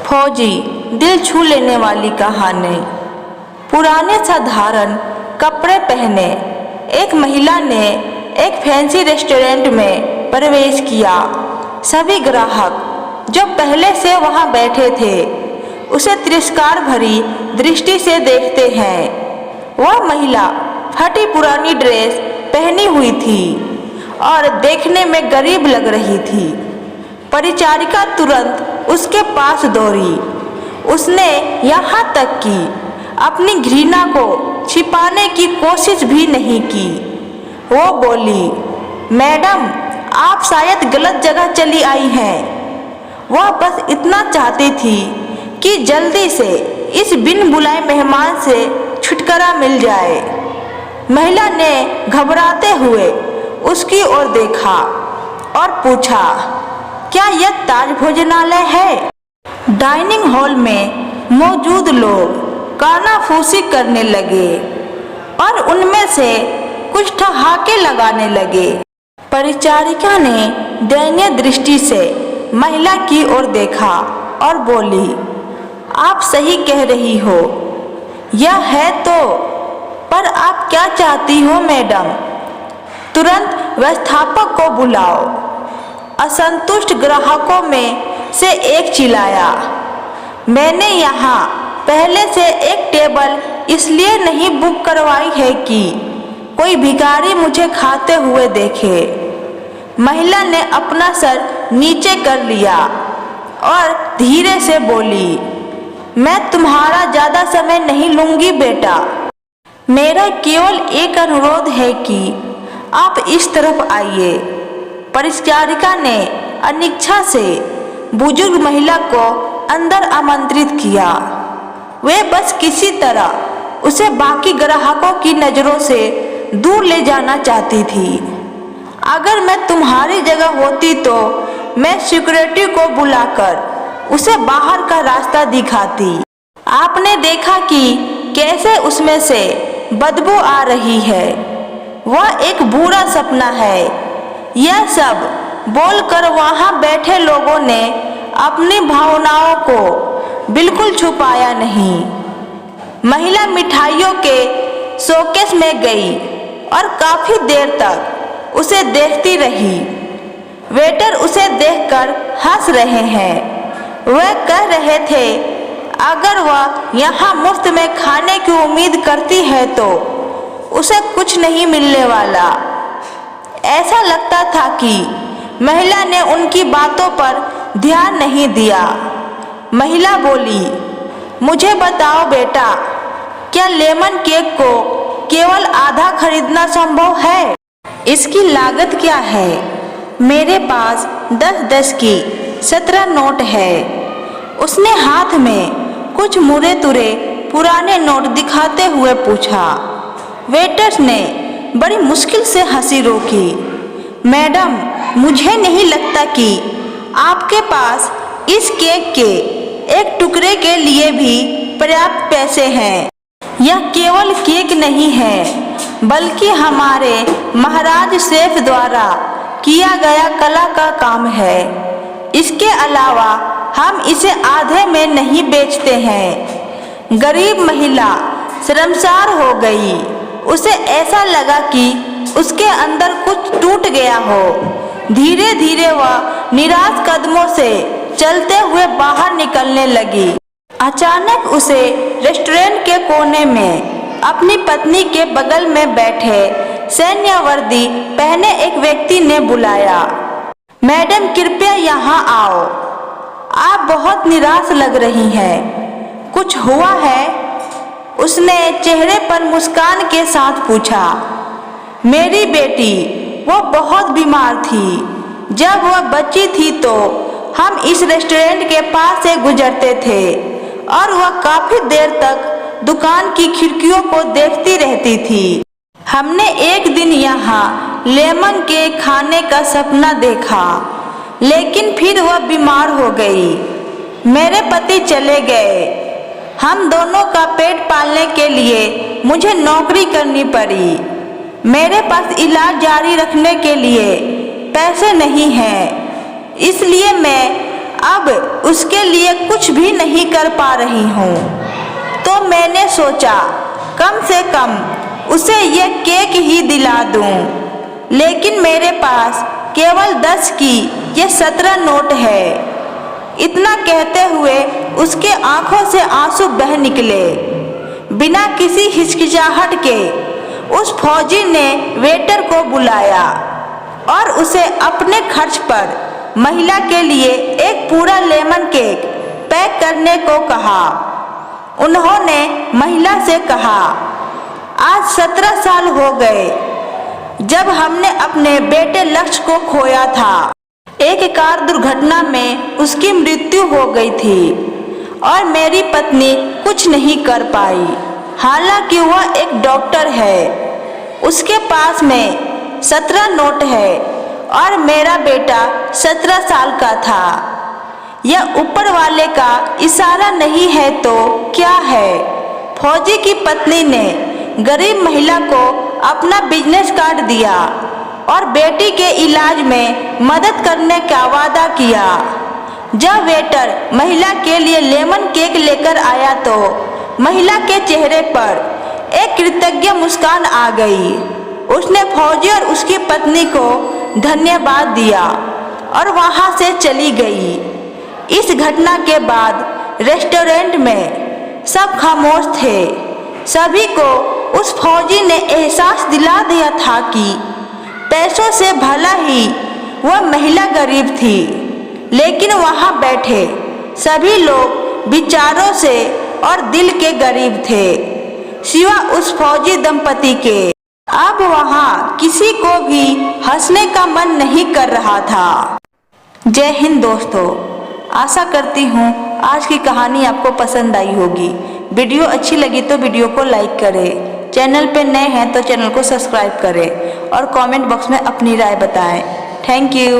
फौजी दिल छू लेने वाली कहानी। पुराने साधारण कपड़े पहने एक महिला ने एक फैंसी रेस्टोरेंट में प्रवेश किया। सभी ग्राहक जो पहले से वहां बैठे थे उसे तिरस्कार भरी दृष्टि से देखते हैं। वह महिला फटी पुरानी ड्रेस पहनी हुई थी और देखने में गरीब लग रही थी। परिचारिका तुरंत उसके पास दौड़ी। उसने यहाँ तक कि अपनी घृणा को छिपाने की कोशिश भी नहीं की। वो बोली, मैडम, आप शायद गलत जगह चली आई हैं। वह बस इतना चाहती थी कि जल्दी से इस बिन बुलाए मेहमान से छुटकारा मिल जाए। महिला ने घबराते हुए उसकी ओर देखा और पूछा, क्या यह ताज भोजनालय है? डाइनिंग हॉल में मौजूद लोग कानाफूसी करने लगे और उनमें से कुछ ठहाके लगाने लगे। परिचारिका ने दयनीय दृष्टि से महिला की ओर देखा और बोली, आप सही कह रही हो, यह है तो, पर आप क्या चाहती हो मैडम? तुरंत व्यवस्थापक को बुलाओ। असंतुष्ट ग्राहकों में से एक चिल्लाया, मैंने यहाँ पहले से एक टेबल इसलिए नहीं बुक करवाई है कि कोई भिखारी मुझे खाते हुए देखे। महिला ने अपना सर नीचे कर लिया और धीरे से बोली, मैं तुम्हारा ज़्यादा समय नहीं लूँगी बेटा। मेरा केवल एक अनुरोध है कि आप इस तरफ आइए। परिचारिका ने अनिच्छा से बुजुर्ग महिला को अंदर आमंत्रित किया। वे बस किसी तरह उसे बाकी ग्राहकों की नज़रों से दूर ले जाना चाहती थी। अगर मैं तुम्हारी जगह होती तो मैं सिक्योरिटी को बुलाकर उसे बाहर का रास्ता दिखाती। आपने देखा कि कैसे उसमें से बदबू आ रही है। वह एक बुरा सपना है। यह सब बोलकर वहां बैठे लोगों ने अपनी भावनाओं को बिल्कुल छुपाया नहीं। महिला मिठाइयों के शोकेस में गई और काफी देर तक उसे देखती रही। वेटर उसे देखकर हंस रहे हैं। वह कह रहे थे, अगर वह यहाँ मुफ्त में खाने की उम्मीद करती है तो उसे कुछ नहीं मिलने वाला। ऐसा लगता था कि महिला ने उनकी बातों पर ध्यान नहीं दिया। महिला बोली, मुझे बताओ बेटा, क्या लेमन केक को केवल आधा खरीदना संभव है? इसकी लागत क्या है? मेरे पास 10-10 की 17 नोट है। उसने हाथ में कुछ मुरे तुरे पुराने नोट दिखाते हुए पूछा। वेटर्स ने बड़ी मुश्किल से हंसी रोकी। मैडम, मुझे नहीं लगता कि आपके पास इस केक के एक टुकड़े के लिए भी पर्याप्त पैसे हैं। यह केवल केक नहीं है, बल्कि हमारे महाराज शेफ द्वारा किया गया कला का काम है। इसके अलावा हम इसे आधे में नहीं बेचते हैं। गरीब महिला शर्मसार हो गई। उसे ऐसा लगा कि उसके अंदर कुछ टूट गया हो। धीरे धीरे वह निराश कदमों से चलते हुए बाहर निकलने लगी। अचानक उसे रेस्टोरेंट के कोने में अपनी पत्नी के बगल में बैठे सैन्य वर्दी पहने एक व्यक्ति ने बुलाया, मैडम कृपया यहाँ आओ। आप बहुत निराश लग रही हैं। कुछ हुआ है? उसने चेहरे पर मुस्कान के साथ पूछा। मेरी बेटी, वो बहुत बीमार थी। जब वह बच्ची थी तो हम इस रेस्टोरेंट के पास से गुजरते थे और वह काफी देर तक दुकान की खिड़कियों को देखती रहती थी। हमने एक दिन यहाँ लेमन केक खाने का सपना देखा, लेकिन फिर वह बीमार हो गई। मेरे पति चले गए। हम दोनों का पेट पालने के लिए मुझे नौकरी करनी पड़ी। मेरे पास इलाज जारी रखने के लिए पैसे नहीं हैं, इसलिए मैं अब उसके लिए कुछ भी नहीं कर पा रही हूँ, तो मैंने सोचा कम से कम उसे ये केक ही दिला दूँ। लेकिन मेरे पास केवल 10 की ये 17 नोट है। इतना कहते हुए उसके आंखों से आंसू बह निकले। बिना किसी हिचकिचाहट के उस फौजी ने वेटर को बुलाया और उसे अपने खर्च पर महिला के लिए एक पूरा लेमन केक पैक करने को कहा। उन्होंने महिला से कहा, आज 17 साल हो गए जब हमने अपने बेटे लक्ष्य को खोया था। एक कार दुर्घटना में उसकी मृत्यु हो गई थी और मेरी पत्नी कुछ नहीं कर पाई। हालांकि वह एक डॉक्टर है। उसके पास में 17 नोट है और मेरा बेटा 17 साल का था। यह ऊपर वाले का इशारा नहीं है तो क्या है? फौजी की पत्नी ने गरीब महिला को अपना बिजनेस कार्ड दिया और बेटी के इलाज में मदद करने का वादा किया। जब वेटर महिला के लिए लेमन केक लेकर आया तो महिला के चेहरे पर एक कृतज्ञ मुस्कान आ गई। उसने फौजी और उसकी पत्नी को धन्यवाद दिया और वहां से चली गई। इस घटना के बाद रेस्टोरेंट में सब खामोश थे। सभी को उस फौजी ने एहसास दिला दिया था कि पैसों से भला ही वह महिला गरीब थी, लेकिन वहां बैठे सभी लोग विचारों से और दिल के गरीब थे, सिवा उस फौजी दंपति के। अब वहां किसी को भी हंसने का मन नहीं कर रहा था। जय हिंद दोस्तों, आशा करती हूँ आज की कहानी आपको पसंद आई होगी। वीडियो अच्छी लगी तो वीडियो को लाइक करें, चैनल पे नए हैं तो चैनल को सब्सक्राइब करें और कमेंट बॉक्स में अपनी राय बताएं। Thank you.